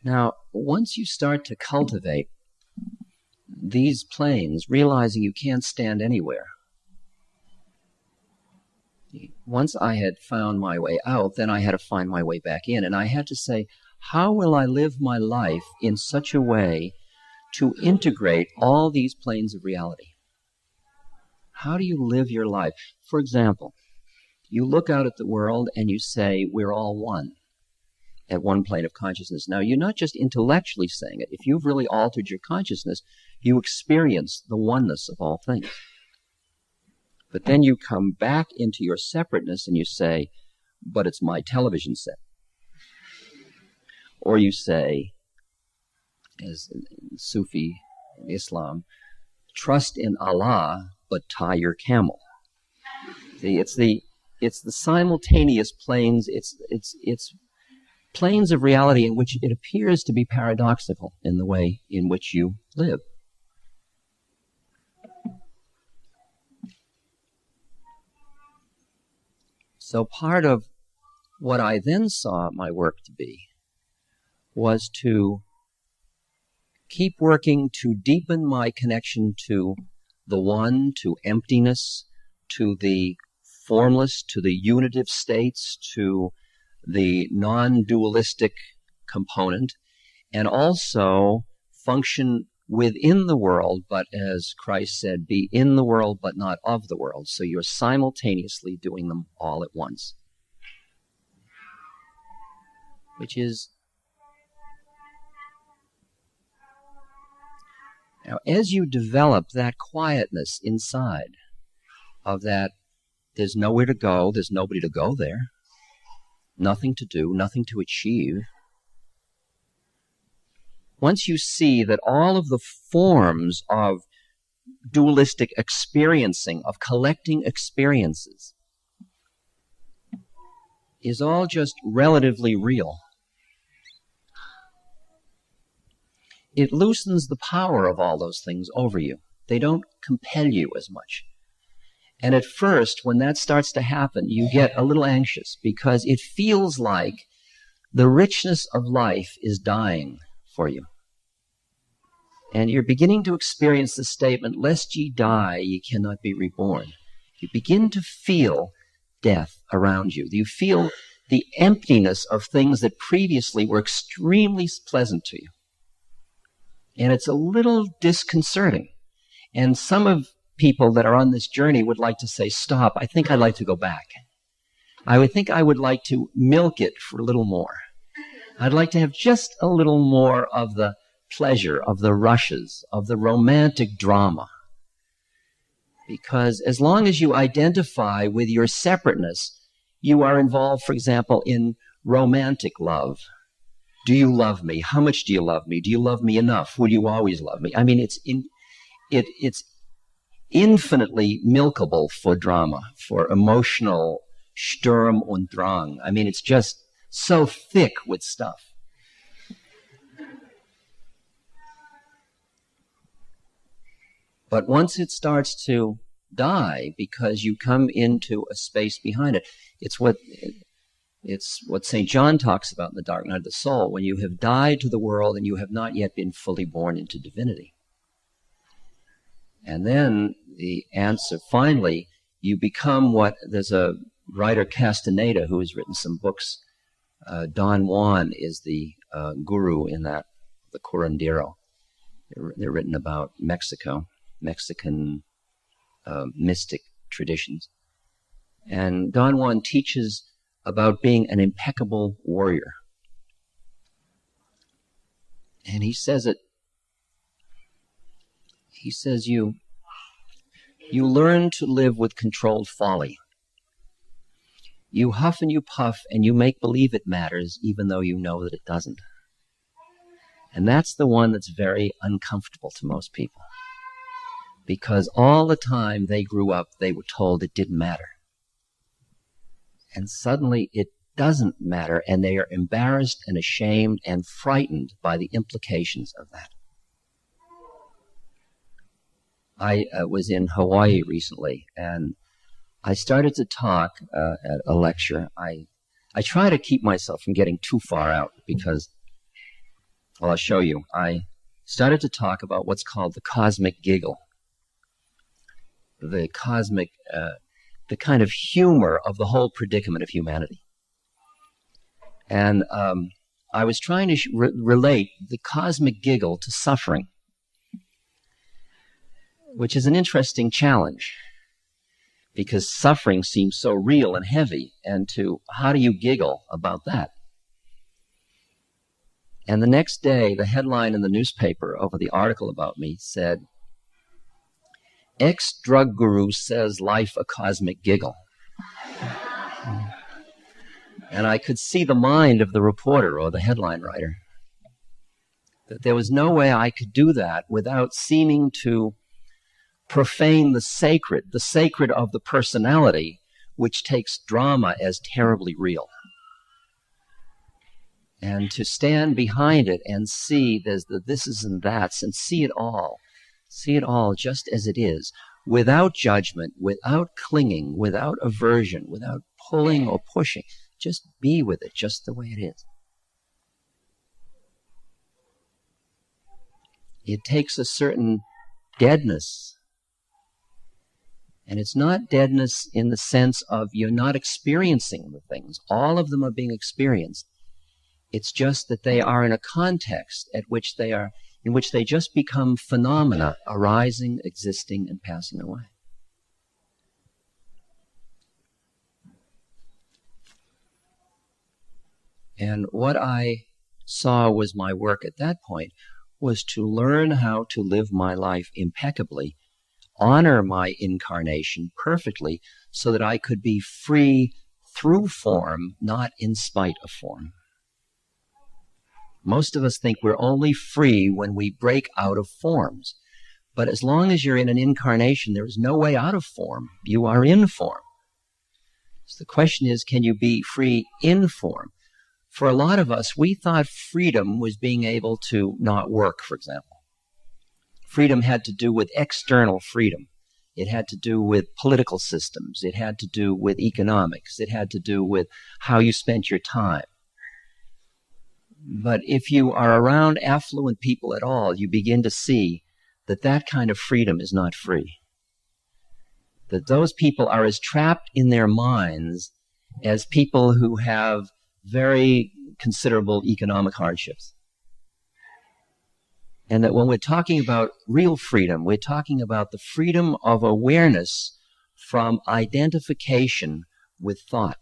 Now, once you start to cultivate these planes, realizing you can't stand anywhere, once I had found my way out, then I had to find my way back in. And I had to say, how will I live my life in such a way to integrate all these planes of reality? How do you live your life? For example, you look out at the world and you say, we're all one at one plane of consciousness. Now, you're not just intellectually saying it. If you've really altered your consciousness, you experience the oneness of all things. But then you come back into your separateness and you say, but it's my television set. Or you say, as Sufi Islam, trust in Allah, but tie your camel. See, it's the simultaneous planes, it's planes of reality in which it appears to be paradoxical in the way in which you live. So part of what I then saw my work to be was to keep working to deepen my connection to the one, to emptiness, to the formless, to the unitive states, to the non-dualistic component, and also function within the world, but as Christ said, be in the world but not of the world. So you're simultaneously doing them all at once. Which is, now as you develop that quietness inside of that, there's nowhere to go, there's nobody to go there, nothing to do, nothing to achieve. Once you see that all of the forms of dualistic experiencing, of collecting experiences, is all just relatively real, it loosens the power of all those things over you. They don't compel you as much. And at first, when that starts to happen, you get a little anxious because it feels like the richness of life is dying for you. And you're beginning to experience the statement, lest ye die, ye cannot be reborn. You begin to feel death around you. You feel the emptiness of things that previously were extremely pleasant to you. And it's a little disconcerting. And some of people that are on this journey would like to say, stop, I think I'd like to go back. I would think I would like to milk it for a little more. I'd like to have just a little more of the pleasure, of the rushes, of the romantic drama. Because as long as you identify with your separateness, you are involved, for example, in romantic love. Do you love me? How much do you love me? Do you love me enough? Will you always love me? I mean, it's infinitely milkable for drama, for emotional Sturm und Drang. I mean, it's just so thick with stuff. But once it starts to die, because you come into a space behind it, it's what St. John talks about in the Dark Night of the Soul, when you have died to the world and you have not yet been fully born into divinity. And then the answer, finally, you become what, there's a writer, Castaneda, who has written some books. Don Juan is the guru in that, the curandero. They're written about Mexico, Mexican mystic traditions. And Don Juan teaches about being an impeccable warrior. And he says you learn to live with controlled folly. You huff and you puff and you make believe it matters even though you know that it doesn't. And that's the one that's very uncomfortable to most people. Because all the time they grew up, they were told it didn't matter. And suddenly it doesn't matter, and they are embarrassed and ashamed and frightened by the implications of that. I was in Hawaii recently, and I started to talk at a lecture. I try to keep myself from getting too far out, because Well, I'll show you. I started to talk about what's called the cosmic giggle. The cosmic, the kind of humor of the whole predicament of humanity. And I was trying to relate the cosmic giggle to suffering, which is an interesting challenge, because suffering seems so real and heavy, and how do you giggle about that? And the next day, the headline in the newspaper over the article about me said, "Ex-drug guru says life a cosmic giggle." And I could see the mind of the reporter or the headline writer, that there was no way I could do that without seeming to profane the sacred of the personality, which takes drama as terribly real. And to stand behind it and see there's the thises and that's, and see it all just as it is, without judgment, without clinging, without aversion, without pulling or pushing. Just be with it just the way it is. It takes a certain deadness. And it's not deadness in the sense of you're not experiencing the things. All of them are being experienced. It's just that they are in a context in which they just become phenomena arising, existing, and passing away. And what I saw was my work at that point was to learn how to live my life impeccably, honor my incarnation perfectly, so that I could be free through form, not in spite of form. Most of us think we're only free when we break out of forms. But as long as you're in an incarnation, there is no way out of form. You are in form. So the question is, can you be free in form? For a lot of us, we thought freedom was being able to not work, for example. Freedom had to do with external freedom. It had to do with political systems. It had to do with economics. It had to do with how you spent your time. But if you are around affluent people at all, you begin to see that that kind of freedom is not free. That those people are as trapped in their minds as people who have very considerable economic hardships. And that when we're talking about real freedom, we're talking about the freedom of awareness from identification with thought.